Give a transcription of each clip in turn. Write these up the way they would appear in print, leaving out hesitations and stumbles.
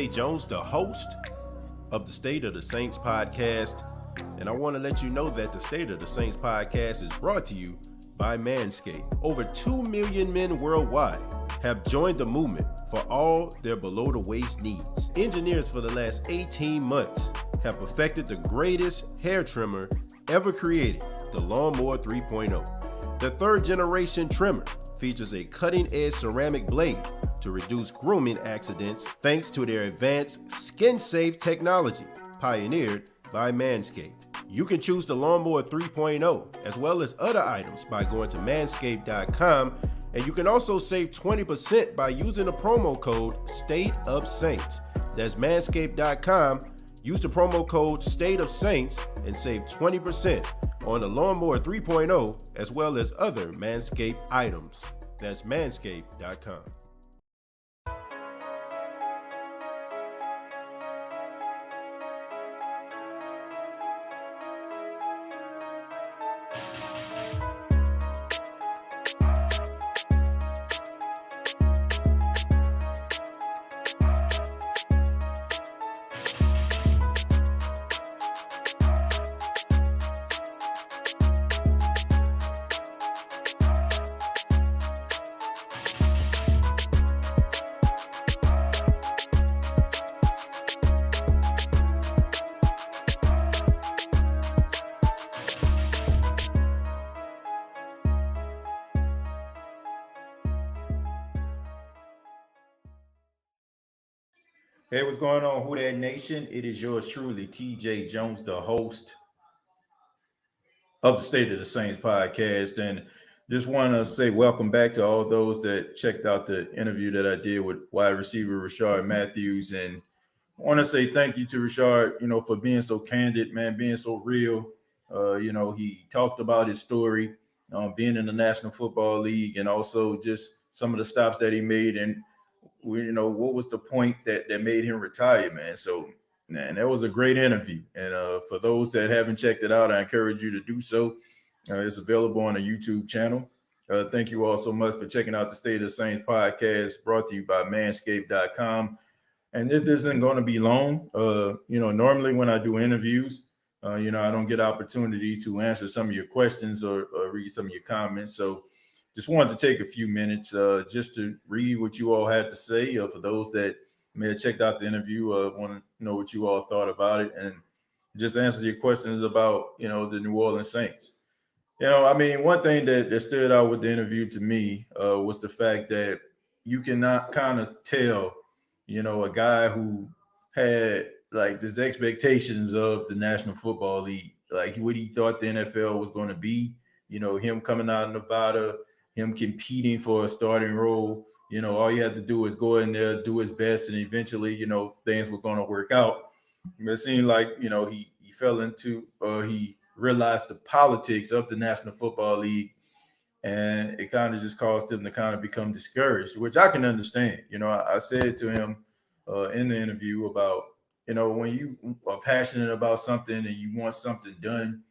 TJ Jones, the host of the State of the Saints podcast. And I want to let you know that the State of the Saints podcast is brought to you by Manscaped. Over 2 million men worldwide have joined the movement for all their below-the-waist needs. Engineers for the last 18 months have perfected the greatest hair trimmer ever created, the Lawnmower 3.0. The third-generation trimmer features a cutting-edge ceramic blade to reduce grooming accidents thanks to their advanced skin-safe technology pioneered by Manscaped. You can choose the Lawnmower 3.0 as well as other items by going to manscaped.com, and you can also save 20% by using the promo code STATEOFSAINTS. That's manscaped.com. Use the promo code STATEOFSAINTS and save 20% on the Lawnmower 3.0 as well as other Manscaped items. That's manscaped.com. Hey, what's going on, WHO DAT Nation? It is yours truly, TJ Jones, the host of the State of the Saints podcast. And just want to say welcome back to all those that checked out the interview that I did with wide receiver Rashard Matthews. And I want to say thank you to Rashard, for being so candid, man, being so real. He talked about his story, being in the National Football League, and also just some of the stops that he made, and what was the point that made him retire, man. So, man, that was a great interview. And for those that haven't checked it out, I encourage you to do so. It's available on a YouTube channel. Thank you all so much for checking out the State of the Saints podcast, brought to you by manscaped.com. And it isn't going to be long. Normally when I do interviews, I don't get opportunity to answer some of your questions or read some of your comments. So just wanted to take a few minutes just to read what you all had to say. For those that may have checked out the interview, want to know what you all thought about it, and just answer your questions about, the New Orleans Saints. One thing that stood out with the interview to me was the fact that you cannot kind of tell, a guy who had like these expectations of the National Football League, like what he thought the NFL was going to be, him coming out of Nevada, him competing for a starting role. All you had to do is go in there, do his best, and eventually, things were going to work out. It seemed like, he fell into, he realized the politics of the National Football League, and it kind of just caused him to kind of become discouraged, which I can understand. I said to him in the interview about, when you are passionate about something and you want something done,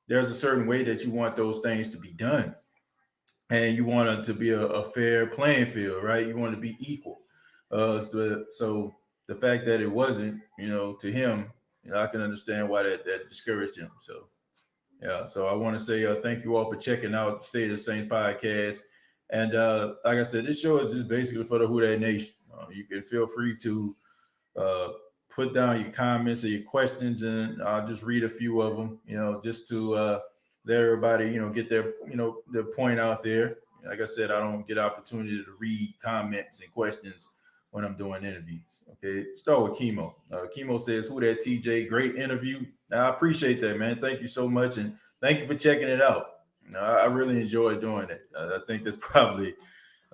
there's a certain way that you want those things to be done. And you want it to be a fair playing field, right? You want to be equal. So the fact that it wasn't, to him, I can understand why that discouraged him. So, yeah. So I want to say thank you all for checking out the State of the Saints podcast. And like I said, this show is just basically for the WHO DAT Nation. You can feel free to put down your comments or your questions, and I'll just read a few of them, just to let everybody, get their point out there. Like I said, I don't get opportunity to read comments and questions when I'm doing interviews. Okay, start with Chemo. Chemo says, "WHO DAT TJ, great interview." I appreciate that, man. Thank you so much, and thank you for checking it out. I really enjoy doing it. I think that's probably,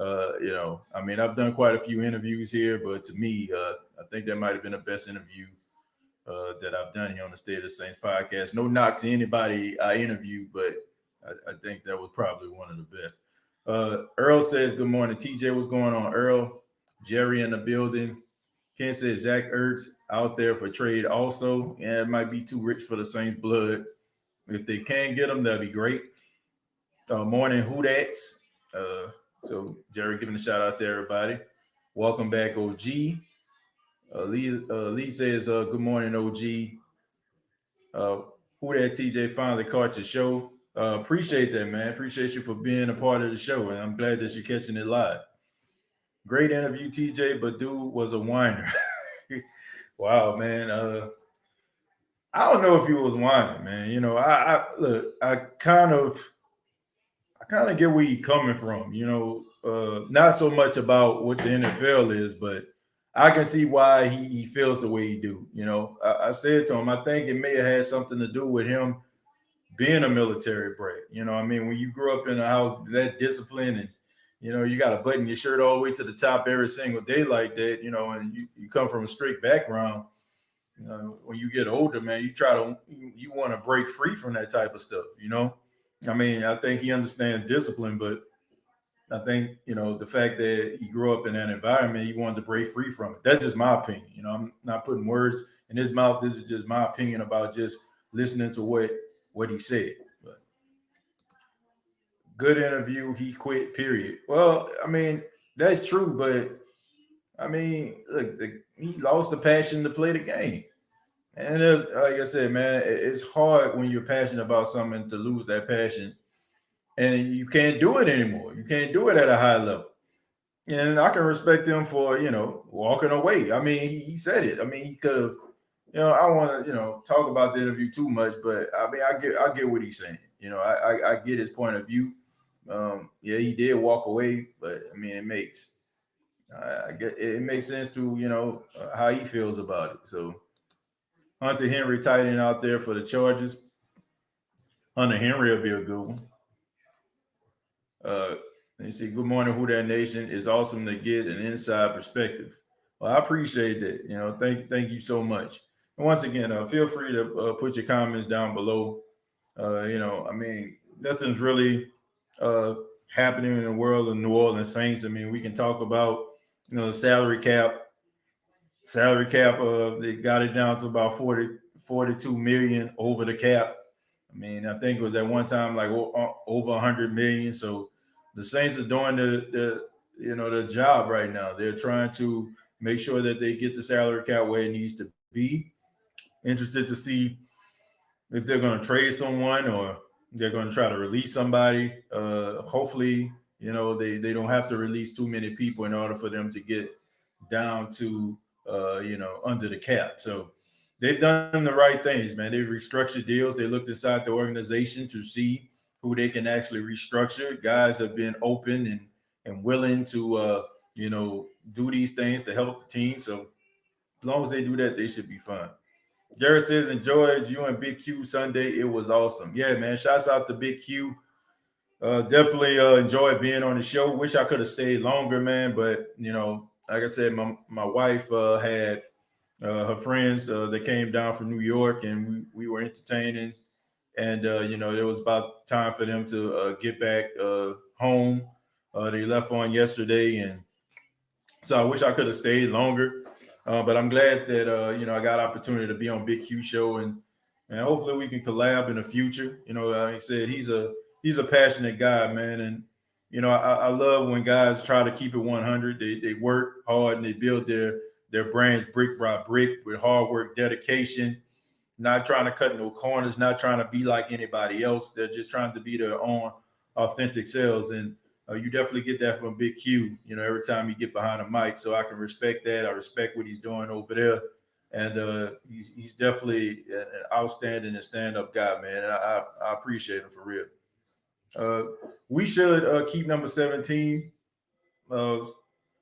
I've done quite a few interviews here, but to me, I think that might have been the best interview that I've done here on the State of the Saints podcast. No knock to anybody I interviewed, but I think that was probably one of the best. Earl says, "Good morning, TJ. What's going on, Earl?" Jerry in the building. Ken says, "Zach Ertz out there for trade also. Yeah, it might be too rich for the Saints blood. If they can get him, that'd be great." Morning, WHO DATs. So Jerry giving a shout out to everybody. Welcome back, OG. Lee says, "Good morning, OG. Who that TJ finally caught your show? Appreciate that, man. Appreciate you for being a part of the show, and I'm glad that you're catching it live. Great interview, TJ, but dude was a whiner. Wow, man. I don't know if he was whining, man. You know, I look, I kind of get where he's coming from. You know, not so much about what the NFL is, but I can see why he feels the way he do. You know, I said to him, I think it may have had something to do with him being a military brat. You know, I mean, when you grew up in a house that disciplined and you know, you got to button your shirt all the way to the top every single day like that, you know, and you come from a strict background, when you get older, man, you want to break free from that type of stuff, you know? I mean, I think he understands discipline, but I think, you know, the fact that he grew up in that environment, he wanted to break free from it. That's just my opinion. You know, I'm not putting words in his mouth. This is just my opinion about just listening to what he said. But good interview. He quit. Period. Well, I mean, that's true, but I mean, look, he lost the passion to play the game. And it's like I said, man, it's hard when you're passionate about something to lose that passion, and you can't do it anymore. You can't do it at a high level. And I can respect him for walking away. I mean, he said it. I mean, he could have. I don't want to talk about the interview too much, but I mean, I get what he's saying. I get his point of view. Yeah, he did walk away, but I mean, I get it makes sense to how he feels about it. So Hunter Henry tight end out there for the Chargers. Hunter Henry will be a good one. Let me see. Good morning, Who Dat Nation. It's awesome to get an inside perspective. Well, I appreciate that. Thank you so much. And once again, feel free to put your comments down below. I mean, nothing's really happening in the world of New Orleans Saints. I mean, we can talk about the salary cap. Salary cap, they got it down to about 42 million over the cap. I mean, I think it was at one time like over 100 million. So the Saints are doing the job right now. They're trying to make sure that they get the salary cap where it needs to be. Interested to see if they're going to trade someone or they're going to try to release somebody. Hopefully, they don't have to release too many people in order for them to get down to under the cap. So they've done the right things, man. They've restructured deals. They looked inside the organization to see who they can actually restructure. Guys have been open and willing to do these things to help the team. So as long as they do that, they should be fine. Jared says, enjoyed you and Big Q Sunday. It was awesome. Yeah, man. Shouts out to Big Q. Definitely enjoyed being on the show. Wish I could have stayed longer, man. But, like I said, my wife had her friends that came down from New York, and we were entertaining. And, it was about time for them to get back home. They left on yesterday. And so I wish I could have stayed longer. But I'm glad that I got opportunity to be on Big Q show and hopefully we can collab in the future. Like I said, he's a passionate guy, man, and I love when guys try to keep it 100. They work hard and they build their brands brick by brick with hard work, dedication, not trying to cut no corners, not trying to be like anybody else. They're just trying to be their own authentic selves. And you definitely get that from Big Q, every time you get behind a mic. So I can respect that. I respect what he's doing over there. And he's definitely an outstanding and stand-up guy, man. And I appreciate him for real. We should keep number 17,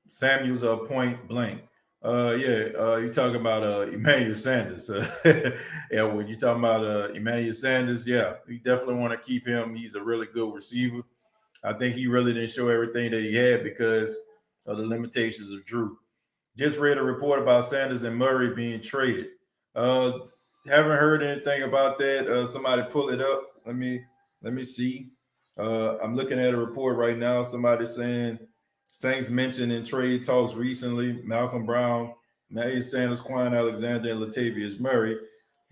Samuel's point blank. You're talking about Emmanuel Sanders. Yeah, when you're talking about Emmanuel Sanders, yeah, we definitely want to keep him. He's a really good receiver. I think he really didn't show everything that he had because of the limitations of Drew. Just read a report about Sanders and Murray being traded. Haven't heard anything about that. Somebody pull it up. Let me see. I'm looking at a report right now. Somebody saying Saints mentioned in trade talks recently Malcolm Brown, Emmanuel Sanders, Quan Alexander, and Latavius Murray.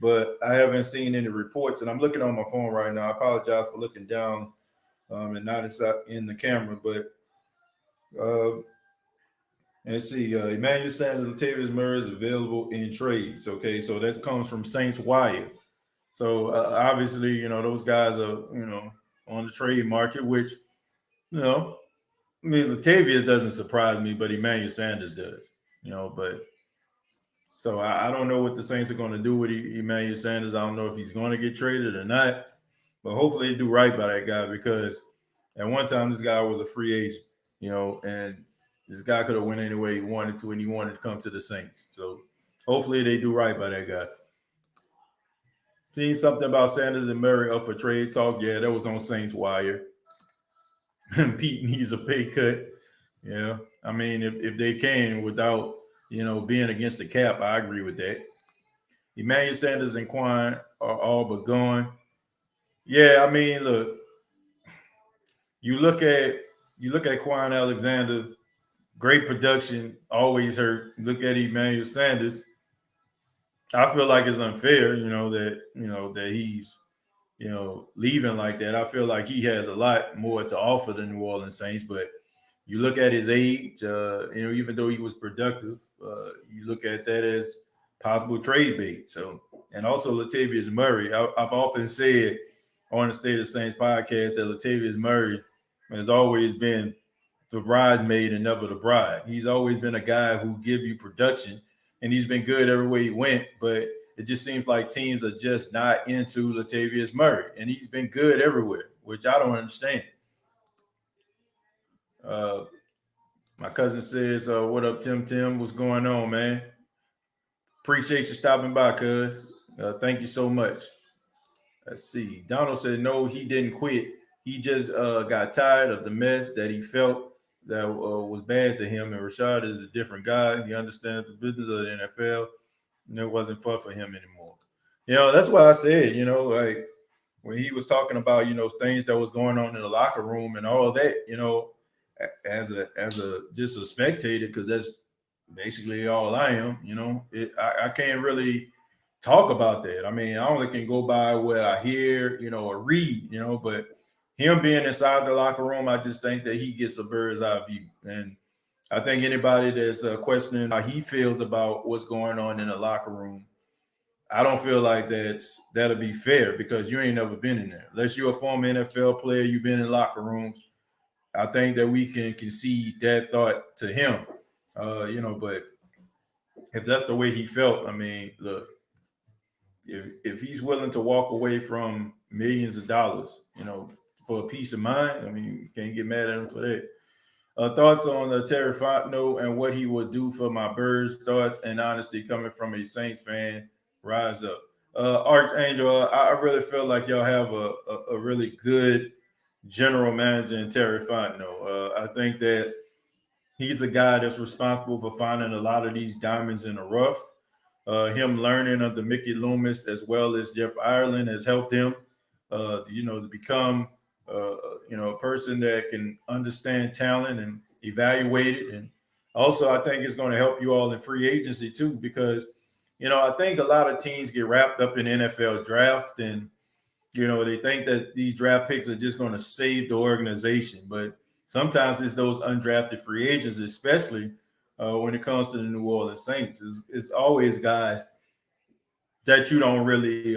But I haven't seen any reports, and I'm looking on my phone right now. I apologize for looking down and not inside in the camera, but Let's see. Emmanuel Sanders, Latavius Murray is available in trades. Okay, so that comes from Saints Wire. So obviously, those guys are on the trade market, which you know, I mean, Latavius doesn't surprise me, but Emmanuel Sanders does. But so I don't know what the Saints are going to do with Emmanuel Sanders. I don't know if he's going to get traded or not, but hopefully they do right by that guy because at one time this guy was a free agent, and this guy could have went any way he wanted to, and he wanted to come to the Saints. So hopefully they do right by that guy. Seen something about Sanders and Murray up for trade talk? Yeah, that was on Saints Wire. Pete needs a pay cut. Yeah, I mean, if they can without being against the cap, I agree with that. Emmanuel Sanders and Quan are all but gone. Yeah, I mean, look, you look at Quan Alexander, great production, always hurt. Look at Emmanuel Sanders. I feel like it's unfair, that he's leaving like that. I feel like he has a lot more to offer the New Orleans Saints, but you look at his age, even though he was productive, you look at that as possible trade bait. So, and also Latavius Murray. I've often said on the State of Saints podcast that Latavius Murray has always been the bridesmaid and never the bride. He's always been a guy who give you production, and he's been good everywhere he went. But it just seems like teams are just not into Latavius Murray, and he's been good everywhere, which I don't understand. My cousin says, "What up, Tim? Tim, what's going on, man? Appreciate you stopping by, cuz. Thank you so much." Let's see. Donald said, "No, he didn't quit. He just got tired of the mess that he felt that was bad to him. And Rashad is a different guy. He understands the business of the NFL, and it wasn't fun for him anymore." That's why I said, like when he was talking about, things that was going on in the locker room and all that, as a just a spectator, because that's basically all I am. I can't really talk about that. I mean, I only can go by what I hear, or read, but him being inside the locker room, I just think that he gets a bird's eye view. And I think anybody that's questioning how he feels about what's going on in the locker room, I don't feel like that'll be fair because you ain't never been in there. Unless you're a former NFL player, you've been in locker rooms. I think that we can concede that thought to him. But if that's the way he felt, I mean, look, if he's willing to walk away from millions of dollars, for a peace of mind, I mean, you can't get mad at him for that. Thoughts on Terry Fontenot and what he would do for my Birds? Thoughts and honesty coming from a Saints fan. Rise up. Archangel, I really feel like y'all have a really good general manager in Terry Fontenot. I think that he's a guy that's responsible for finding a lot of these diamonds in the rough. Him learning under Mickey Loomis as well as Jeff Ireland has helped him, to become, a person that can understand talent and evaluate it. And also, I think it's going to help you all in free agency too, because, I think a lot of teams get wrapped up in NFL draft and, they think that these draft picks are just going to save the organization. But sometimes it's those undrafted free agents, especially when it comes to the New Orleans Saints. It's always guys that you don't really,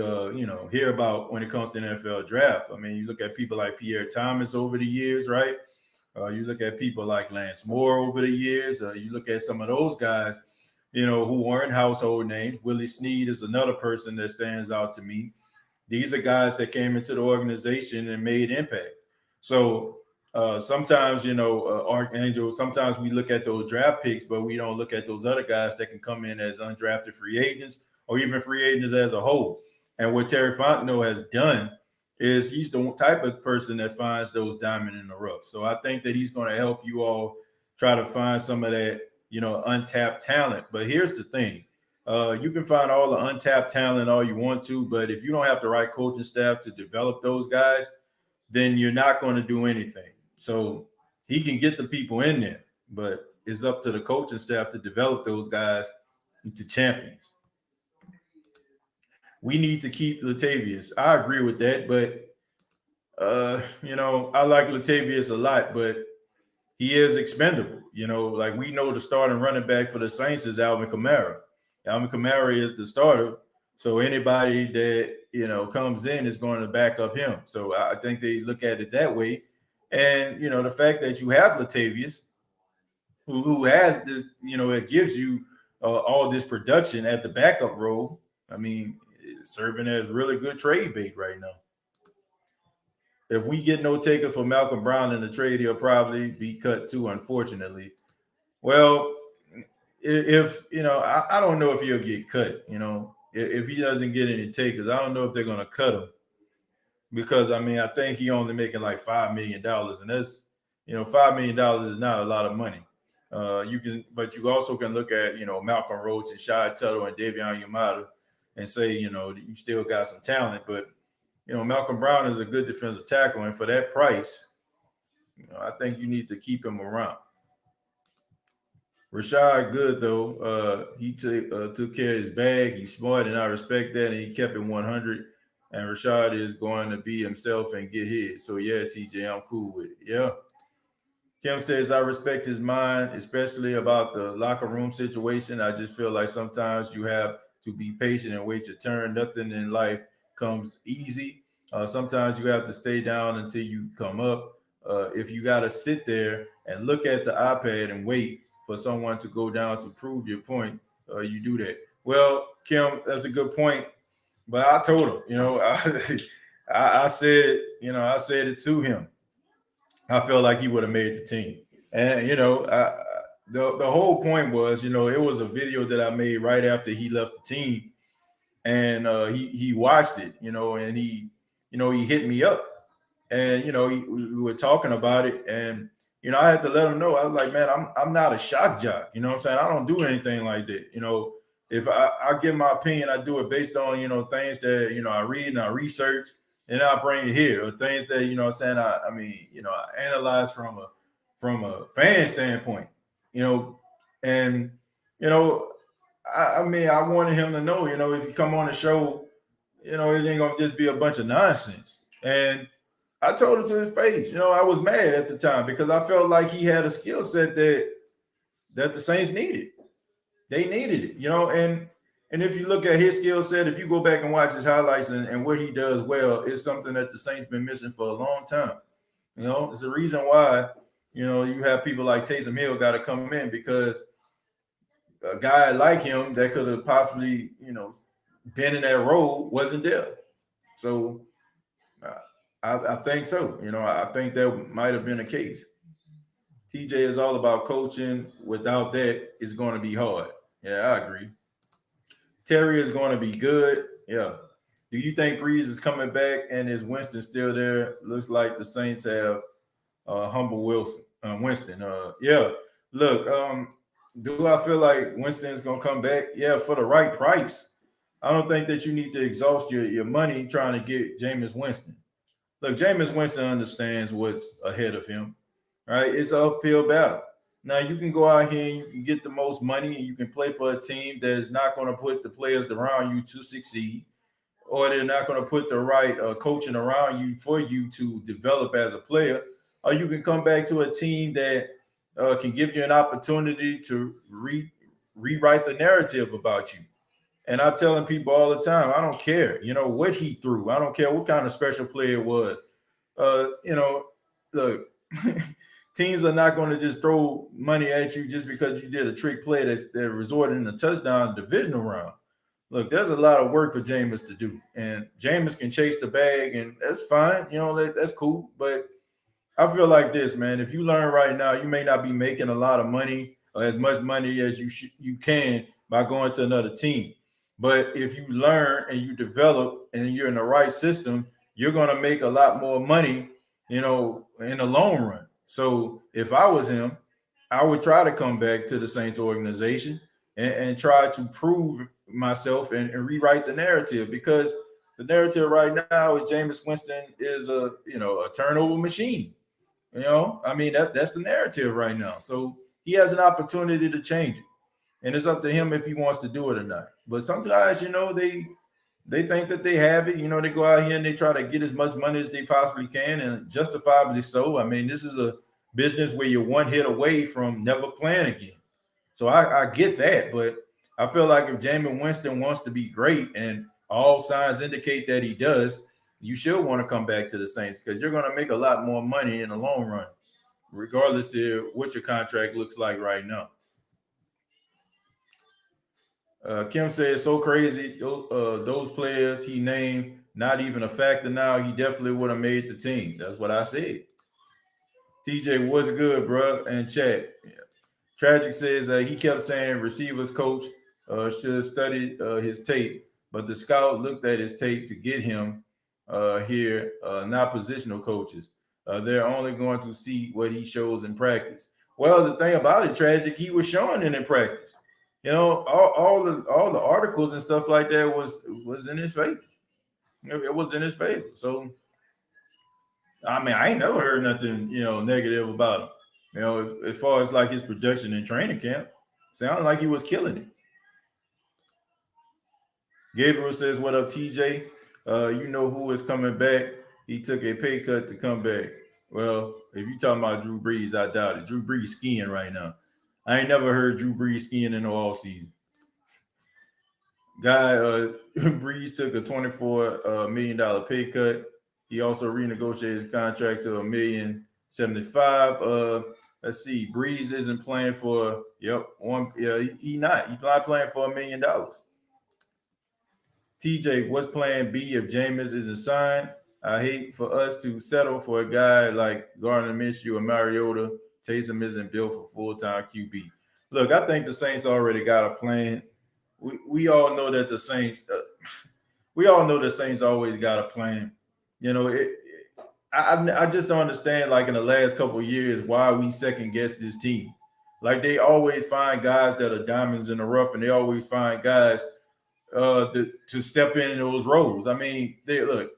hear about when it comes to the NFL draft. I mean, you look at people like Pierre Thomas over the years, right? You look at people like Lance Moore over the years. You look at some of those guys, who weren't household names. Willie Snead is another person that stands out to me. These are guys that came into the organization and made impact. So sometimes, Archangel, sometimes we look at those draft picks, but we don't look at those other guys that can come in as undrafted free agents or even free agents as a whole. And what Terry Fontenot has done is he's the type of person that finds those diamonds in the rough. So I think that he's going to help you all try to find some of that, untapped talent. But here's the thing. You can find all the untapped talent all you want to, but if you don't have the right coaching staff to develop those guys, then you're not going to do anything. So he can get the people in there, but it's up to the coaching staff to develop those guys into champions. We need to keep Latavius. I agree with that, but I like Latavius a lot, but he is expendable. Like we know the starting running back for the Saints is Alvin Kamara. Alvin Kamara is the starter. So anybody that, comes in is going to back up him. So I think they look at it that way. And, the fact that you have Latavius, who has this, it gives you all this production at the backup role. I mean, it's serving as really good trade bait right now. If we get no taker for Malcolm Brown in the trade, he'll probably be cut too, unfortunately. Well, if I don't know if he'll get cut. If he doesn't get any takers, I don't know if they're going to cut him, because I think he only making like $5 million, and that's $5 million is not a lot of money. But you also can look at Malcolm Roach and Shai Tuttle and Davion Yamada and say you still got some talent, but Malcolm Brown is a good defensive tackle, and for that price, I think you need to keep him around. Rashad Good, though, he took care of his bag. He's smart, and I respect that, and he kept it 100. And Rashad is going to be himself and get his. So, yeah, TJ, I'm cool with it. Yeah. Kim says, I respect his mind, especially about the locker room situation. I just feel like sometimes you have to be patient and wait your turn. Nothing in life comes easy. Sometimes you have to stay down until you come up. If you got to sit there and look at the iPad and wait for someone to go down to prove your point, you do that. Well, Kim, that's a good point. But I told him, I said it to him. I felt like he would have made the team. And, the whole point was, it was a video that I made right after he left the team. And he watched it, and he hit me up. And, we were talking about it. And, I had to let him know. I was like, man, I'm not a shock jock. You know what I'm saying? I don't do anything like that. If I give my opinion, I do it based on, things that, I read and I research, and I bring it here, or things that, I'm saying, I analyze from a fan standpoint, and, I wanted him to know, if you come on the show, it ain't going to just be a bunch of nonsense. And I told him to his face, I was mad at the time because I felt like he had a skill set that the Saints needed. They needed it, and if you look at his skill set, if you go back and watch his highlights and what he does well, it's something that the Saints been missing for a long time. It's the reason why, you have people like Taysom Hill got to come in, because a guy like him that could have possibly, been in that role wasn't there. So I think so. I think that might have been the case. TJ is all about coaching. Without that, it's going to be hard. Yeah, I agree. Terry is going to be good. Yeah. Do you think Breeze is coming back and is Winston still there? Looks like the Saints have humble Winston. Yeah. Look, do I feel like Winston's going to come back? Yeah, for the right price. I don't think that you need to exhaust your money trying to get Jameis Winston. Look, Jameis Winston understands what's ahead of him, right? It's an uphill battle. Now, you can go out here and you can get the most money and you can play for a team that is not going to put the players around you to succeed, or they're not going to put the right coaching around you for you to develop as a player. Or you can come back to a team that can give you an opportunity to rewrite the narrative about you. And I'm telling people all the time, I don't care, what he threw. I don't care what kind of special player it was. Look, teams are not going to just throw money at you just because you did a trick play that resulted in a touchdown divisional round. Look, there's a lot of work for Jameis to do. And Jameis can chase the bag, and that's fine. That's cool. But I feel like this, man. If you learn right now, you may not be making a lot of money or as much money as you can by going to another team. But if you learn and you develop and you're in the right system, you're going to make a lot more money, in the long run. So if I was him, I would try to come back to the Saints organization and try to prove myself and rewrite the narrative, because the narrative right now is Jameis Winston is a turnover machine. That's the narrative right now. So he has an opportunity to change it. And it's up to him if he wants to do it or not. But some guys, they think that they have it. They go out here and they try to get as much money as they possibly can, and justifiably so. This is business where you're one hit away from never playing again. So I get that, but I feel like if Jameis Winston wants to be great, and all signs indicate that he does, you should want to come back to the Saints because you're going to make a lot more money in the long run, regardless to what your contract looks like right now. Kim says so crazy. Those players he named not even a factor now. He definitely would have made the team. That's what I said. TJ, what's good, bro? And chat. Tragic says he kept saying receivers coach should study his tape, but the scout looked at his tape to get him here, not positional coaches. They're only going to see what he shows in practice. Well, the thing about it, Tragic, he was showing it in practice. You know, all the articles and stuff like that was in his favor. It was in his favor. So, I mean, I ain't never heard nothing, negative about him. As far as like his production in training camp, sounded like he was killing it. Gabriel says, "What up, TJ? You know who is coming back? He took a pay cut to come back." Well, if you're talking about Drew Brees, I doubt it. Drew Brees skiing right now. I ain't never heard Drew Brees skiing in the off season. Guy, Brees took a $24 million pay cut. He also renegotiated his contract to $1,075,000. Let's see. Brees isn't playing for he's not playing for $1 million. TJ, what's plan B if Jameis isn't signed? I hate for us to settle for a guy like Gardner Minshew or Mariota. Taysom isn't built for full-time QB. Look, I think the Saints already got a plan. We all know that the Saints always got a plan. I just don't understand, like in the last couple of years, why we second guess this team. Like they always find guys that are diamonds in the rough, and they always find guys to step in those roles. I mean, the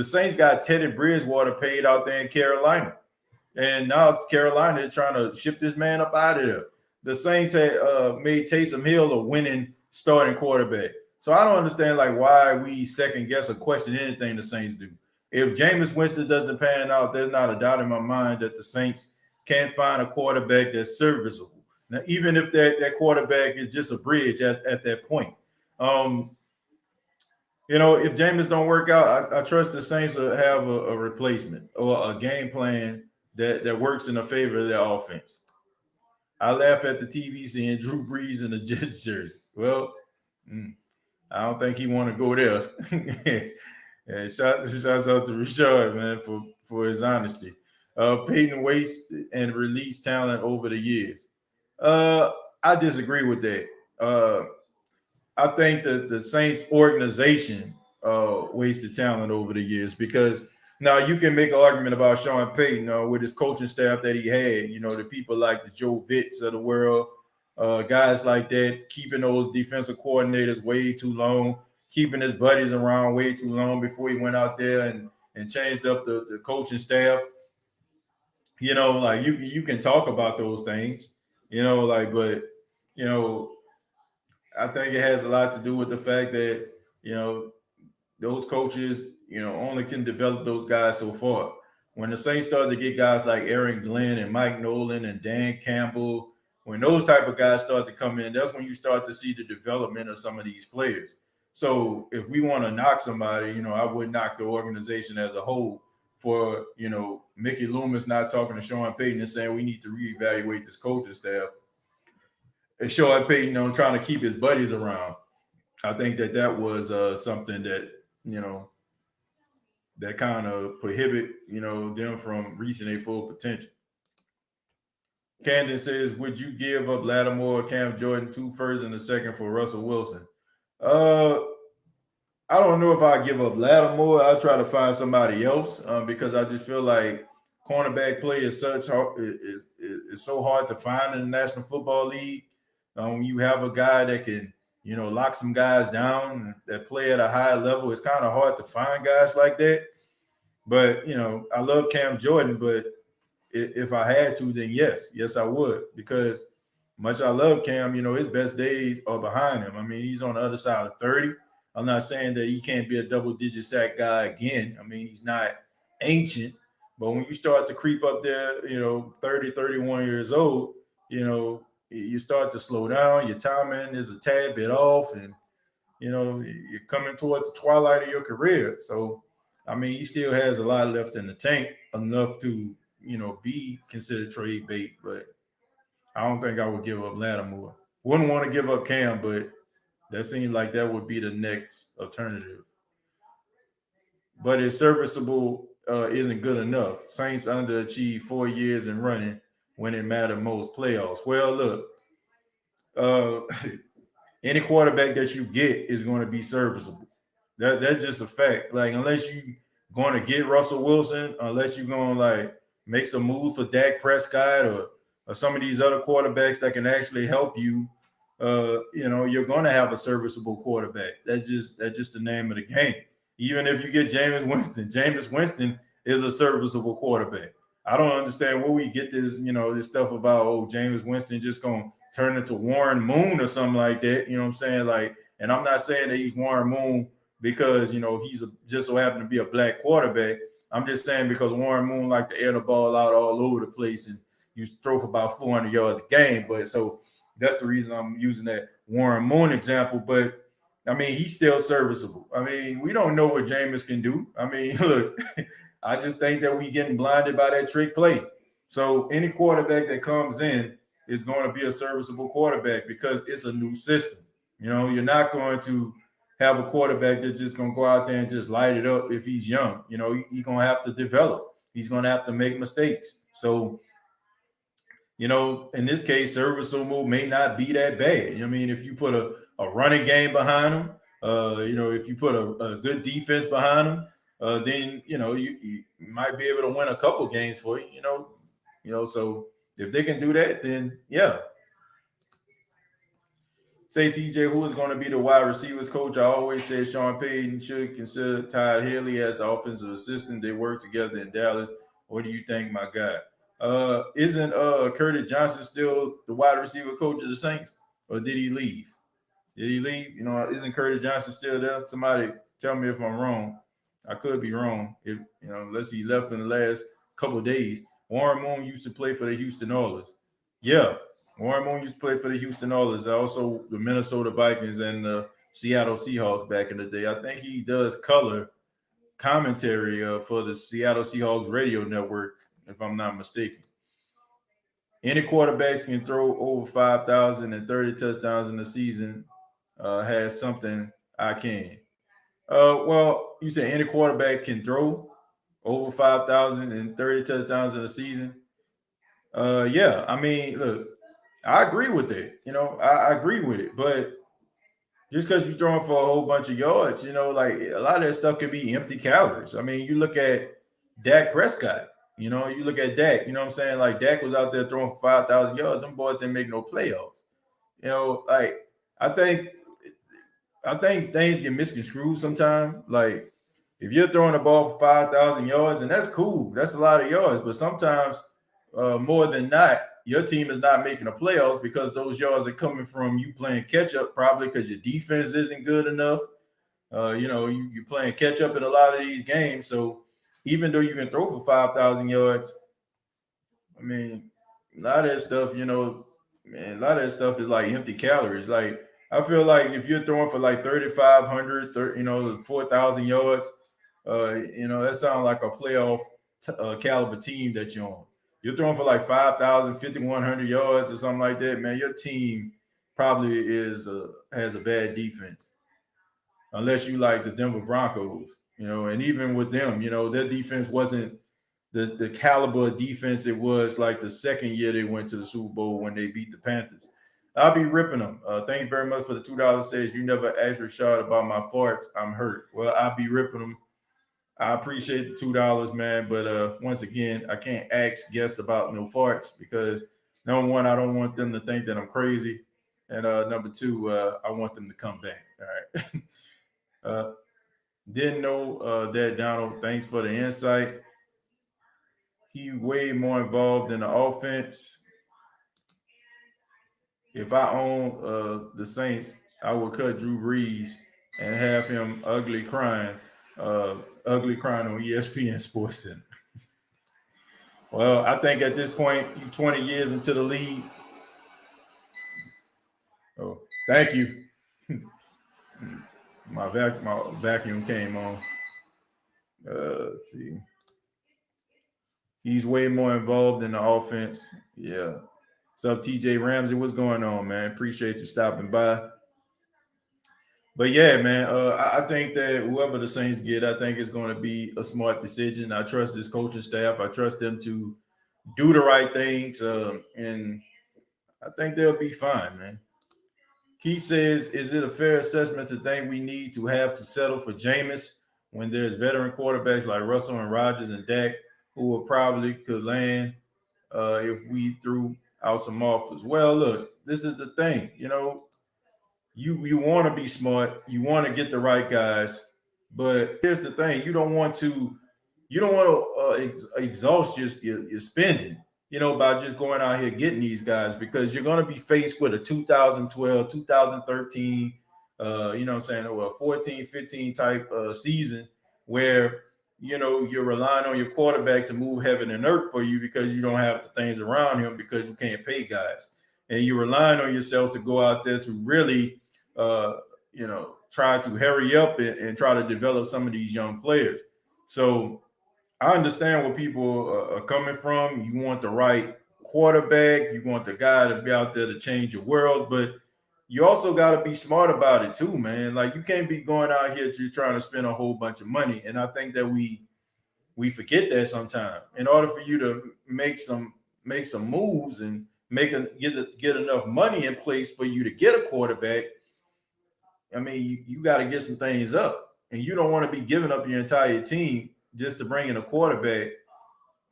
Saints got Teddy Bridgewater paid out there in Carolina, and now Carolina is trying to ship this man up out of there. The Saints had made Taysom Hill a winning starting quarterback. So I don't understand like why we second guess or question anything the Saints do. If Jameis Winston doesn't pan out, there's not a doubt in my mind that the Saints can't find a quarterback that's serviceable. Now, even if that quarterback is just a bridge at that point. If Jameis don't work out, I trust the Saints will have a replacement or a game plan that works in the favor of their offense. I laugh at the TV seeing Drew Brees in the Jets jersey. Well, I don't think he want to go there. And shouts out to Rashard, man, for his honesty. Peyton waste and release talent over the years. I disagree with that. I think that the Saints organization wasted talent over the years because now you can make an argument about Sean Payton with his coaching staff that he had, the people like the Joe Vitts of the world, guys like that, keeping those defensive coordinators way too long, keeping his buddies around way too long before he went out there and changed up the coaching staff. Like you can talk about those things, but I think it has a lot to do with the fact that, those coaches, only can develop those guys so far. When the Saints started to get guys like Aaron Glenn and Mike Nolan and Dan Campbell, when those type of guys start to come in, that's when you start to see the development of some of these players. So if we want to knock somebody, I would knock the organization as a whole for, Mickey Loomis not talking to Sean Payton and saying we need to reevaluate this coaching staff. And Sean Payton, trying to keep his buddies around. I think that was something that, that kind of prohibit, them from reaching their full potential. Camden says, would you give up Lattimore or Cam Jordan 2 first and a second for Russell Wilson? I don't know if I give up Lattimore. I'll try to find somebody else because I just feel like cornerback play is so hard to find in the National Football League. You have a guy that can, lock some guys down that play at a high level. It's kind of hard to find guys like that. But, I love Cam Jordan, but if I had to, then yes, I would. Because much I love Cam, his best days are behind him. I mean, he's on the other side of 30. I'm not saying that he can't be a double-digit sack guy again. I mean, he's not ancient, But when you start to creep up there, 30, 31 years old, you start to slow down. Your timing is a tad bit off, and you're coming towards the twilight of your career. So, I mean, he still has a lot left in the tank, enough to be considered trade bait. But I don't think I would give up Lattimore. Wouldn't want to give up Cam, but that seems like that would be the next alternative. But it's serviceable isn't good enough. Saints underachieved 4 years in running when it mattered most, playoffs. Well, look, uh, any quarterback that you get is going to be serviceable. That's just a fact. Like, unless you going to get Russell Wilson, unless you're going to like make some moves for Dak Prescott or some of these other quarterbacks that can actually help you, you're going to have a serviceable quarterback. That's just the name of the game. Even if you get Jameis Winston is a serviceable quarterback. I don't understand where we get this stuff about, Jameis Winston just going to turn into Warren Moon or something like that. You know what I'm saying? Like, and I'm not saying that he's Warren Moon because he's just so happened to be a black quarterback. I'm just saying because Warren Moon liked to air the ball out all over the place and used to throw for about 400 yards a game. But so that's the reason I'm using that Warren Moon example. But I mean, he's still serviceable. I mean, we don't know what Jameis can do. I mean, look, I just think that we getting blinded by that trick play. So any quarterback that comes in is going to be a serviceable quarterback because it's a new system. You're not going to have a quarterback that's just going to go out there and just light it up if he's young. He's going to have to develop. He's going to have to make mistakes. So, in this case, serviceable may not be that bad. I mean, if you put a running game behind him, if you put a good defense behind him, then, you might be able to win a couple games for you. So if they can do that, then yeah. Say TJ, who is going to be the wide receivers coach? I always said Sean Payton should consider Todd Haley as the offensive assistant. They work together in Dallas. What do you think, my guy? Isn't Curtis Johnson still the wide receiver coach of the Saints, or did he leave? Did he leave? Isn't Curtis Johnson still there? Somebody tell me if I'm wrong. I could be wrong. If unless he left in the last couple of days. Warren Moon used to play for the Houston Oilers. Yeah, Warren Moon used to play for the Houston Oilers, also the Minnesota Vikings and the Seattle Seahawks back in the day. I think he does color commentary for the Seattle Seahawks radio network, if I'm not mistaken. Any quarterbacks can throw over 5,000 and 30 touchdowns in the season. Has something I can. Well, you say any quarterback can throw over 5,000 and 30 touchdowns in a season. Yeah, I mean, look, I agree with it. I agree with it. But just because you're throwing for a whole bunch of yards, like a lot of that stuff can be empty calories. I mean, you look at Dak Prescott. You look at Dak. You know what I'm saying? Like Dak was out there throwing for 5,000 yards. Them boys didn't make no playoffs. Like I think things get misconstrued sometimes. Like if you're throwing the ball for 5,000 yards, and that's cool, that's a lot of yards. But sometimes, more than not, your team is not making the playoffs because those yards are coming from you playing catch up, probably because your defense isn't good enough. You're playing catch up in a lot of these games. So even though you can throw for 5,000 yards, I mean, a lot of that stuff, man, a lot of that stuff is like empty calories. Like I feel like if you're throwing for like 3,500, 4,000 yards, that sounds like a playoff caliber team that you're on. You're throwing for like 5,000, 5,100 yards or something like that, man. Your team probably has a bad defense, unless you like the Denver Broncos, and even with them, their defense wasn't the caliber of defense it was like the second year they went to the Super Bowl when they beat the Panthers. I'll be ripping them. Thank you very much for the $2. Says you never asked Rashad about my farts. I'm hurt. Well, I'll be ripping them. I appreciate the $2, man. But once again, I can't ask guests about no farts because number one, I don't want them to think that I'm crazy. And number two, I want them to come back. All right. Didn't know that, Donald. Thanks for the insight. He way more involved in the offense. If I own the Saints, I would cut Drew Brees and have him ugly crying on ESPN Sports Center. Well, I think at this point, you 20 years into the league. Oh, thank you. My vacuum came on. Let's see. He's way more involved in the offense. Yeah. What's up, TJ Ramsey? What's going on, man? Appreciate you stopping by. But yeah, man, I think that whoever the Saints get, I think it's going to be a smart decision. I trust this coaching staff. I trust them to do the right things, and I think they'll be fine, man. Keith says, "Is it a fair assessment to think we need to have to settle for Jameis when there's veteran quarterbacks like Russell and Rodgers and Dak who will probably could land if we threw out some offers?" Well, look, this is the thing. You want to be smart, you want to get the right guys, but here's the thing: you don't want to exhaust your spending, by just going out here getting these guys, because you're going to be faced with a 2012, 2013, what I'm saying, or a 14, 15 type season where you're relying on your quarterback to move heaven and earth for you because you don't have the things around him because you can't pay guys, and you're relying on yourself to go out there to really try to hurry up and try to develop some of these young players. So I understand where people are coming from. You want the right quarterback. You want the guy to be out there to change your world, but you also got to be smart about it too, man. Like, you can't be going out here just trying to spend a whole bunch of money. And I think that we forget that sometimes. In order for you to make some moves and get enough money in place for you to get a quarterback, I mean, you got to get some things up, and you don't want to be giving up your entire team just to bring in a quarterback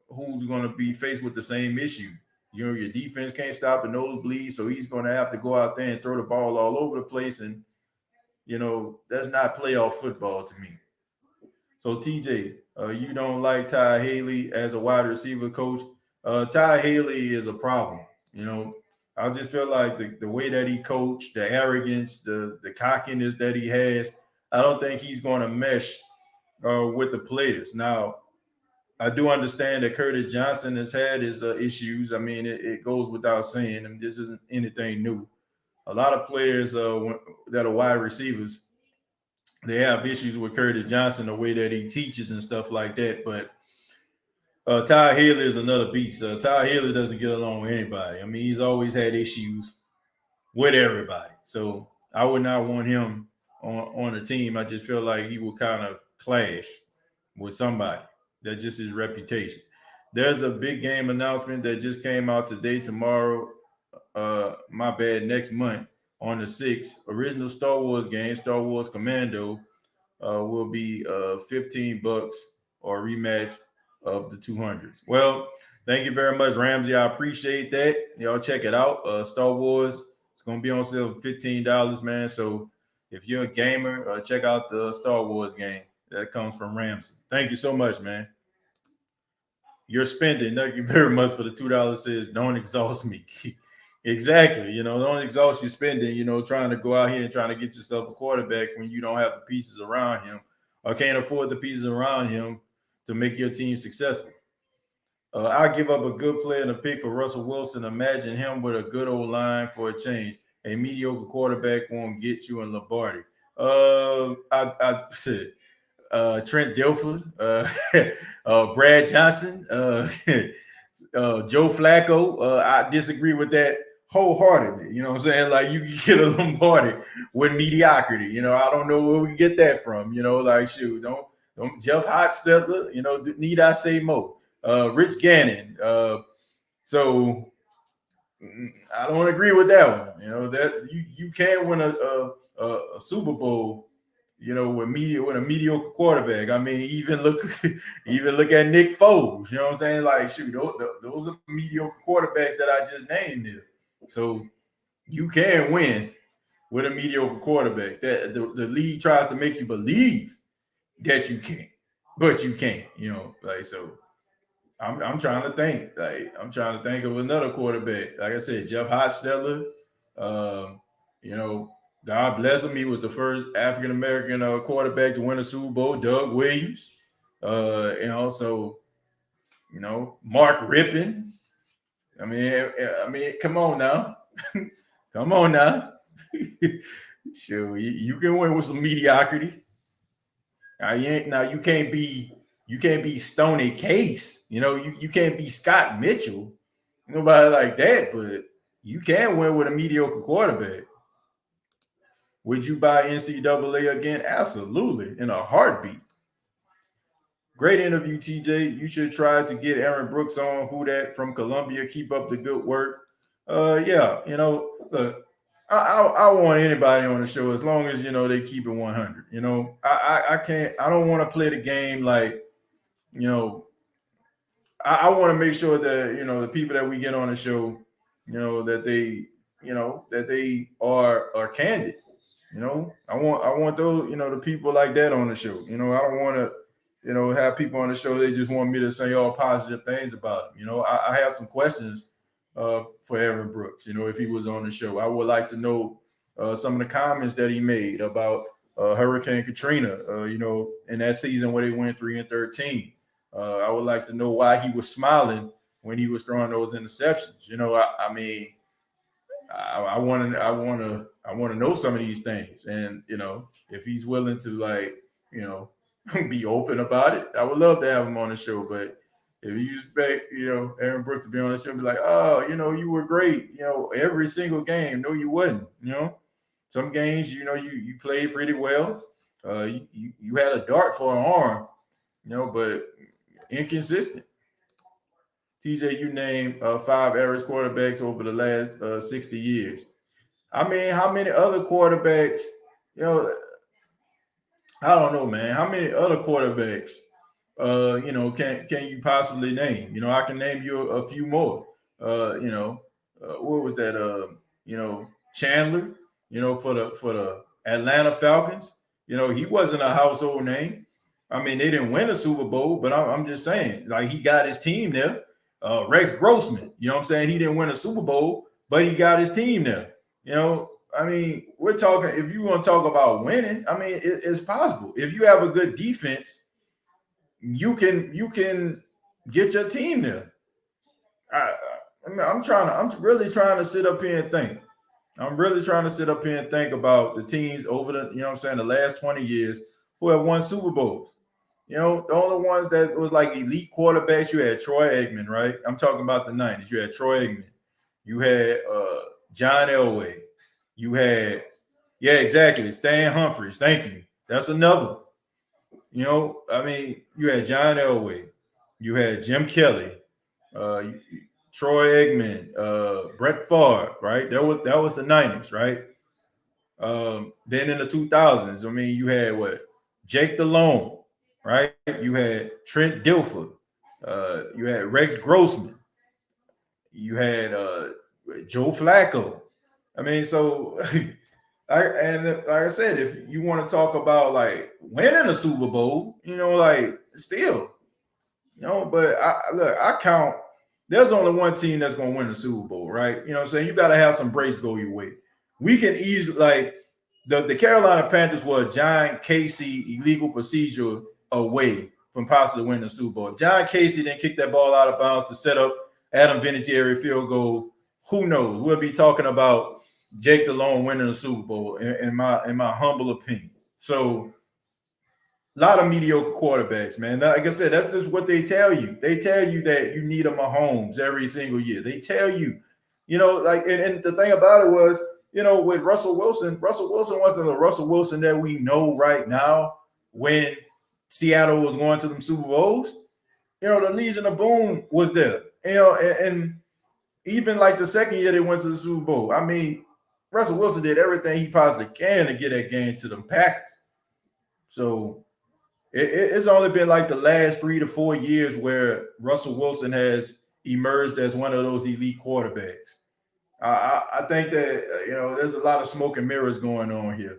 who's going to be faced with the same issue. Your defense can't stop the nosebleed, so he's going to have to go out there and throw the ball all over the place, and that's not playoff football to me. So TJ, you don't like Ty Haley as a wide receiver coach? Ty Haley is a problem. I just feel like the way that he coached, the arrogance, the cockiness that he has, I don't think he's going to mesh with the players. Now, I do understand that Curtis Johnson has had his issues. I mean, it goes without saying, and this isn't anything new. A lot of players that are wide receivers, they have issues with Curtis Johnson, the way that he teaches and stuff like that. But Ty Haley is another beast. Ty Haley doesn't get along with anybody. I mean, he's always had issues with everybody. So I would not want him on the team. I just feel like he would kind of clash with somebody. That's just his reputation. There's a big game announcement that just came out today, tomorrow, next month on the 6th. Original Star Wars game, Star Wars Commando, will be $15 or a rematch of the 200s. Well, thank you very much, Ramsey. I appreciate that. Y'all check it out. Star Wars, it's going to be on sale for $15, man. So if you're a gamer, check out the Star Wars game. That comes from Ramsey. Thank you so much, man. You're spending. Thank you very much for the $2. Says, don't exhaust me. Exactly. Don't exhaust your spending, trying to go out here and trying to get yourself a quarterback when you don't have the pieces around him or can't afford the pieces around him to make your team successful. I give up a good player and a pick for Russell Wilson. Imagine him with a good old line for a change. A mediocre quarterback won't get you in Lombardi. I said Trent Dilfer, Brad Johnson, Joe Flacco. I disagree with that wholeheartedly. You know what I'm saying? Like, you can get a Lombardi with mediocrity. I don't know where we get that from. Like, shoot, don't Jeff Hostetler, need I say more? Rich Gannon. So I don't agree with that one. That you can win a Super Bowl, with a mediocre quarterback. I mean, even look at Nick Foles. You know what I'm saying? Like, shoot, those are mediocre quarterbacks that I just named there. So you can win with a mediocre quarterback. That the league tries to make you believe that you can, but you can't. So I'm trying to think. I'm trying to think of another quarterback. Like I said, Jeff Hostetler. God bless him. He was the first African American quarterback to win a Super Bowl. Doug Williams. So Mark Rippon. I mean, come on now. Come on now. Sure, you can win with some mediocrity. You can't be Stoney Case. You can't be Scott Mitchell. Nobody like that, but you can win with a mediocre quarterback. Would you buy NCAA again? Absolutely, in a heartbeat. Great interview, TJ. You should try to get Aaron Brooks on. Who that from Columbia? Keep up the good work. Yeah, look, I want anybody on the show as long as they keep it 100. I can't. I don't want to play the game like I want to make sure that the people that we get on the show, that they are candid. I want those the people like that on the show. I don't want to have people on the show they just want me to say all positive things about him. I have some questions for Aaron Brooks. If he was on the show, I would like to know some of the comments that he made about Hurricane Katrina. In that season where they went 3-13. I would like to know why he was smiling when he was throwing those interceptions. I want to know some of these things, and if he's willing to be open about it, I would love to have him on the show. But if you expect Aaron Brooks to be on the show, and be like, oh, you were great, every single game. No, you wasn't. Some games, you played pretty well. You had a dart for an arm, but inconsistent. TJ, you named 5 average quarterbacks over the last 60 years. I mean, how many other quarterbacks, I don't know, man. How many other quarterbacks, can you possibly name? I can name you a few more. What was that? Chandler, for the Atlanta Falcons. He wasn't a household name. I mean, they didn't win a Super Bowl, but I'm just saying, like, he got his team there. Rex Grossman, what I'm saying? He didn't win a Super Bowl, but he got his team there. I mean, we're talking, if you want to talk about winning, I mean, it's possible. If you have a good defense, you can get your team there. I'm really trying to sit up here and think. I'm really trying to sit up here and think about the teams over the last 20 years who have won Super Bowls. The only ones that was like elite quarterbacks, you had Troy Aikman, right? I'm talking about the 90s. You had Troy Aikman. You had John Elway. You had, yeah, exactly, Stan Humphries. Thank you. That's another. You had John Elway. You had Jim Kelly, Troy Aikman, Brett Favre, right? That was the 90s, right? Then in the 2000s, you had what? Jake Delhomme, right? You had Trent Dilfer. You had Rex Grossman. You had Joe Flacco. So like I said, if you want to talk about like winning a Super Bowl, still, but I count. There's only one team that's going to win the Super Bowl, right? You got to have some breaks go your way. We can easily, like, the Carolina Panthers were a John Casey illegal procedure away from possibly winning the Super Bowl. If John Casey didn't kick that ball out of bounds to set up Adam Vinatieri field goal, who knows? We'll be talking about Jake Delhomme winning the Super Bowl, in my humble opinion. So, a lot of mediocre quarterbacks, man. Like I said, that's just what they tell you. They tell you that you need a Mahomes every single year. They tell you, and the thing about it was, with Russell Wilson wasn't the Russell Wilson that we know right now when Seattle was going to them Super Bowls. The Legion of Boom was there. And even like the second year they went to the Super Bowl, Russell Wilson did everything he possibly can to get that game to them Packers. So it's only been like the last 3 to 4 years where Russell Wilson has emerged as one of those elite quarterbacks. I think that, there's a lot of smoke and mirrors going on here.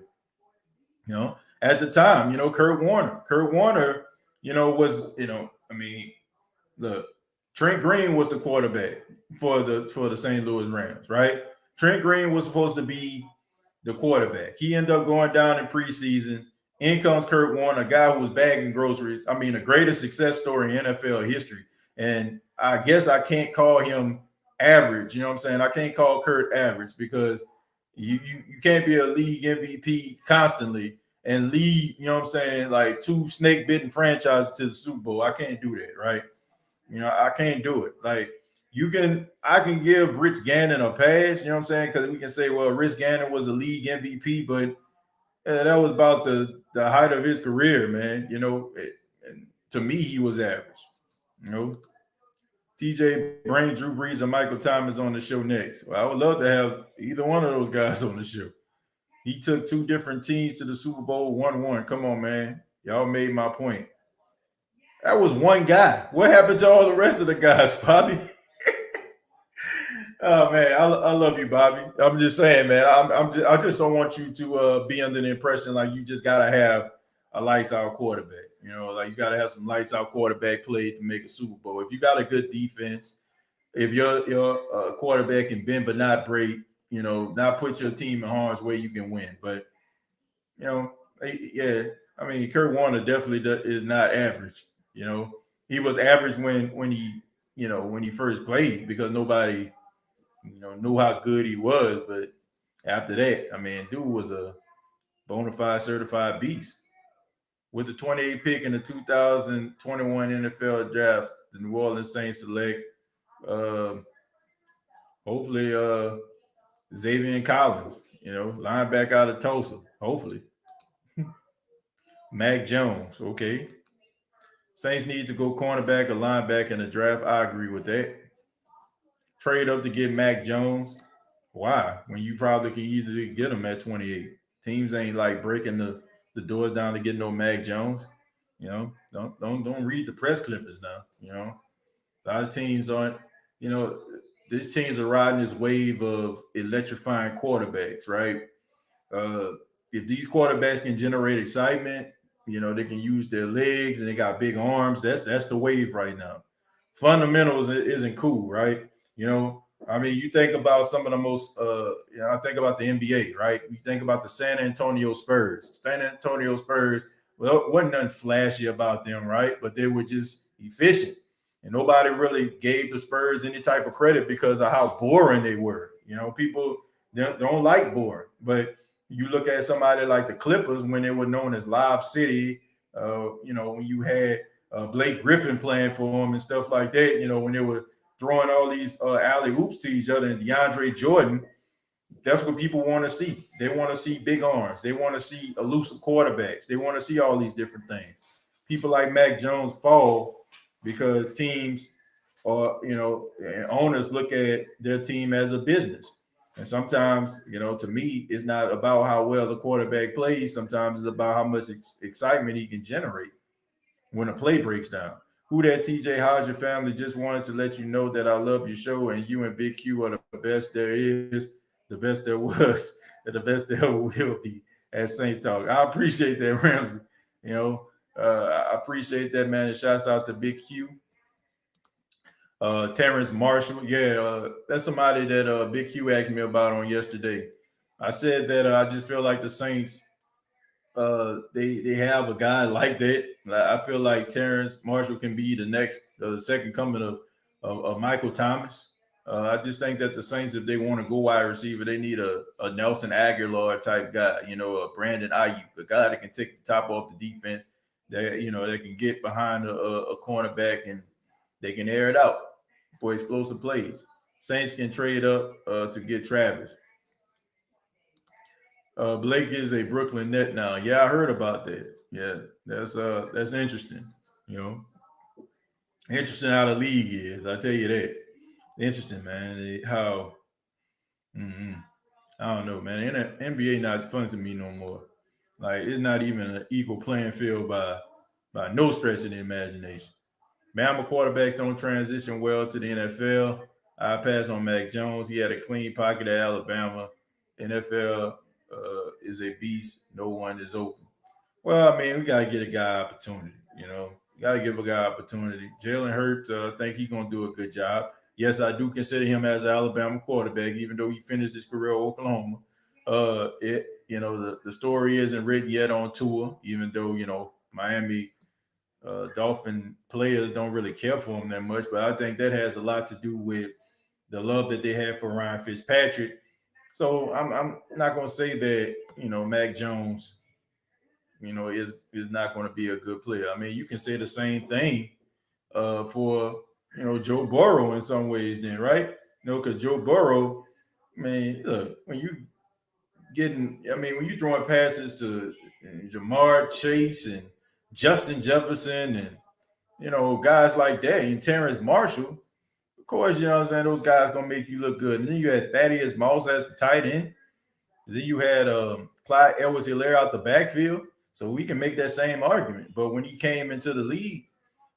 At the time, Kurt Warner, was, look, Trent Green was the quarterback for the St. Louis Rams, right? Trent Green was supposed to be the quarterback. He ended up going down in preseason. In comes Kurt Warner, a guy who was bagging groceries. The greatest success story in NFL history. And I guess I can't call him average. You know what I'm saying? I can't call Kurt average because you can't be a league MVP constantly and lead, you know what I'm saying, like two snake bitten franchises to the Super Bowl. I can't do that, right? You know, I can't do it. Like I can give Rich Gannon a pass, you know what I'm saying? Because we can say, well, Rich Gannon was a league MVP, but that was about the height of his career, man. You know, and to me, he was average. You know, TJ Brain, Drew Brees, and Michael Thomas on the show next. Well, I would love to have either one of those guys on the show. He took two different teams to the Super Bowl, 1-1. Come on, man. Y'all made my point. That was one guy. What happened to all the rest of the guys, Bobby? Oh man, I love you, Bobby. I'm just saying, man. I just don't want you to be under the impression like you just gotta have a lights out quarterback. You know, like you gotta have some lights out quarterback play to make a Super Bowl. If you got a good defense, if your quarterback can bend but not break, you know, not put your team in harm's way, you can win. But you know, yeah, I mean, Kurt Warner definitely is not average. You know, he was average when he first played because nobody knew how good he was. But after that, I mean, dude was a bona fide certified beast. With the 28th pick in the 2021 NFL draft, the New Orleans Saints select uh, hopefully Xavier Collins, linebacker out of Tulsa. Hopefully. Mac Jones, okay. Saints need to go cornerback or linebacker in the draft. I agree with that. Trade up to get Mac Jones. Why? When you probably can easily get him at 28. Teams ain't like breaking the doors down to get no Mac Jones. Don't read the press clippings now. A lot of teams aren't. These teams are riding this wave of electrifying quarterbacks, right? Uh, if these quarterbacks can generate excitement, they can use their legs and they got big arms. That's the wave right now. Fundamentals isn't cool, right? I mean, you think about some of the most, I think about the NBA, right? You think about the San Antonio Spurs. San Antonio Spurs, well, wasn't nothing flashy about them, right? But they were just efficient. And nobody really gave the Spurs any type of credit because of how boring they were. People don't like boring. But you look at somebody like the Clippers when they were known as Live City, when you had Blake Griffin playing for them and stuff like that, when they were throwing all these alley oops to each other and DeAndre Jordan, that's what people want to see. They want to see big arms. They want to see elusive quarterbacks. They want to see all these different things. People like Mac Jones fall because teams or, owners look at their team as a business. And sometimes, to me, it's not about how well the quarterback plays. Sometimes it's about how much excitement he can generate when a play breaks down. Who that TJ? How's your family? Just wanted to let you know that I love your show and you and Big Q are the best there is, the best there was, and the best there ever will be at Saints Talk. I appreciate that, Ramsey. I appreciate that, man. And shouts out to Big Q. Terrence Marshall. Yeah, that's somebody that Big Q asked me about on yesterday. I said that I just feel like the Saints they have a guy like that. I feel like Terrence Marshall can be the next, the second coming of Michael Thomas. I just think that the Saints, if they want to go wide receiver, they need a Nelson Aguilar type guy, a Brandon Ayuk, a guy that can take the top off the defense, that they can get behind a cornerback and they can air it out for explosive plays. Saints can trade up to get Travis. Blake is a Brooklyn Net now. Yeah, I heard about that. Yeah, that's interesting. Interesting how the league is. I tell you that. Interesting, man. How I don't know, man. NBA not fun to me no more. Like it's not even an equal playing field by no stretch of the imagination. Bama quarterbacks don't transition well to the NFL. I pass on Mac Jones. He had a clean pocket at Alabama. NFL is a beast. No one is open. Well, I mean, we got to get a guy opportunity. You got to give a guy opportunity. Jalen Hurts, I think he's going to do a good job. Yes, I do consider him as an Alabama quarterback, even though he finished his career at Oklahoma. The story isn't written yet on Tua, even though, Miami Dolphin players don't really care for him that much, but I think that has a lot to do with the love that they have for Ryan Fitzpatrick. So I'm not going to say that Mac Jones is not going to be a good player. I mean, you can say the same thing for Joe Burrow in some ways, then, right? Because Joe Burrow, man, look, when you throwing passes to Jamar Chase and Justin Jefferson and guys like that and Terrence Marshall, of course, you know what I'm saying, those guys gonna make you look good. And then you had Thaddeus Moss as the tight end. Then you had Clyde Edwards-Helaire out the backfield. So we can make that same argument. But when he came into the league,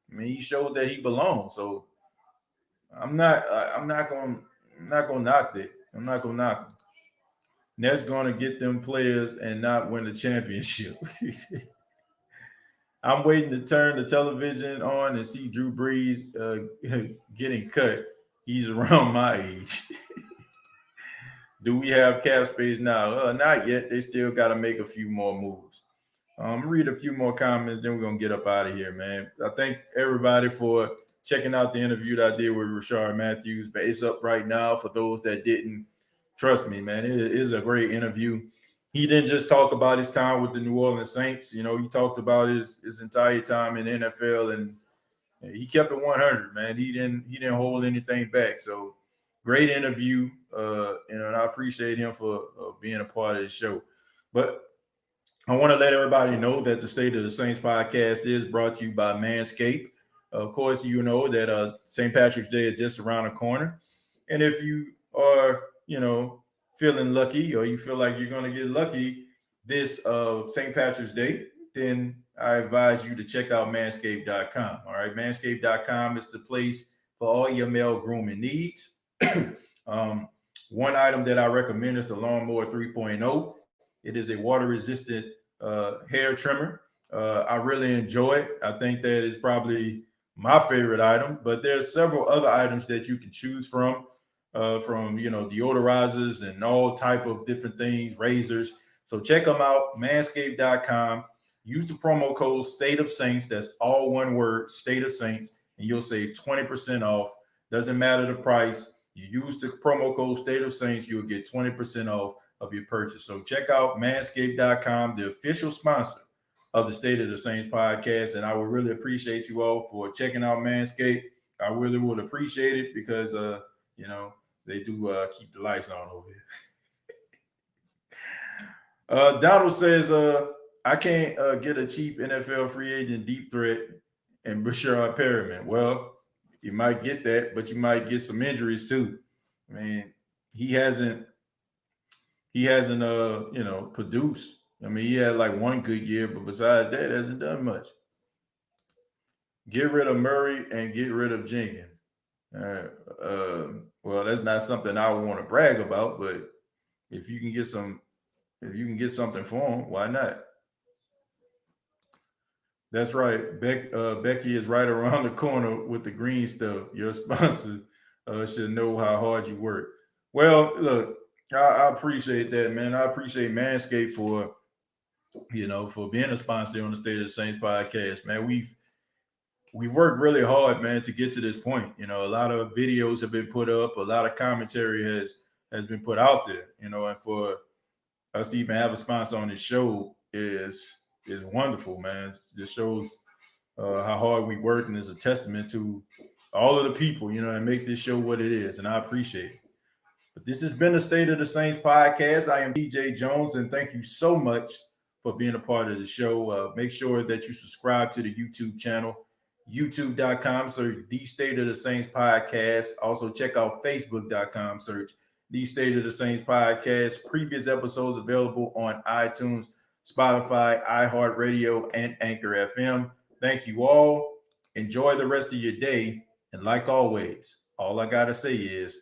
I mean, he showed that he belonged. So I'm not gonna knock that. I'm not gonna knock him. That's gonna get them players and not win the championship. I'm waiting to turn the television on and see Drew Brees getting cut. He's around my age. Do we have cap space now? Not yet. They still got to make a few more moves. Read a few more comments, then we're going to get up out of here, man. I thank everybody for checking out the interview that I did with Rashard Matthews. But it's up right now for those that didn't. Trust me, man. It is a great interview. He didn't just talk about his time with the New Orleans Saints. He talked about his entire time in the NFL, and he kept it 100, man. He didn't hold anything back. So great interview, and I appreciate him for being a part of the show. But I want to let everybody know that the State of the Saints podcast is brought to you by Manscaped. Of course, you know that St. Patrick's Day is just around the corner, and if you are feeling lucky, or you feel like you're going to get lucky this St. Patrick's Day, then I advise you to check out manscaped.com. All right, manscaped.com is the place for all your male grooming needs. One item that I recommend is the Lawnmower 3.0. It is a water-resistant hair trimmer. I really enjoy it. I think that is probably my favorite item, but there's several other items that you can choose from deodorizers and all type of different things, razors. So check them out, manscaped.com. Use the promo code State of Saints. That's all one word, State of Saints, and you'll save 20% off. Doesn't matter the price. You use the promo code State of Saints, you'll get 20% off of your purchase. So check out manscaped.com, the official sponsor of the State of the Saints podcast. And I would really appreciate you all for checking out Manscaped. I really would appreciate it because, they do keep the lights on over here. Donald says, I can't get a cheap NFL free agent deep threat and Brashard Perriman. Well, you might get that, but you might get some injuries too. I mean, he hasn't produced. I mean, he had like one good year, but besides that, hasn't done much. Get rid of Murray and get rid of Jenkins. Well, that's not something I would want to brag about, but if you can get something for him, why not? That's right. Becky is right around the corner with the green stuff. Your sponsor should know how hard you work. Well, look, I appreciate that, man. I appreciate Manscaped for being a sponsor on the State of the Saints podcast, man. We've worked really hard, man, to get to this point. A lot of videos have been put up, a lot of commentary has been put out there, and for us to even have a sponsor on this show is wonderful, man. This shows how hard we work, and is a testament to all of the people, that make this show what it is, and I appreciate it. But this has been the State of the Saints podcast. I am TJ Jones, and thank you so much for being a part of the show. Make sure that you subscribe to the YouTube channel, youtube.com, search The State of the Saints podcast. Also check out facebook.com, search The State of the Saints podcast. Previous episodes available on iTunes, Spotify, iHeartRadio, and Anchor FM. Thank you all. Enjoy the rest of your day. And like always, all I got to say is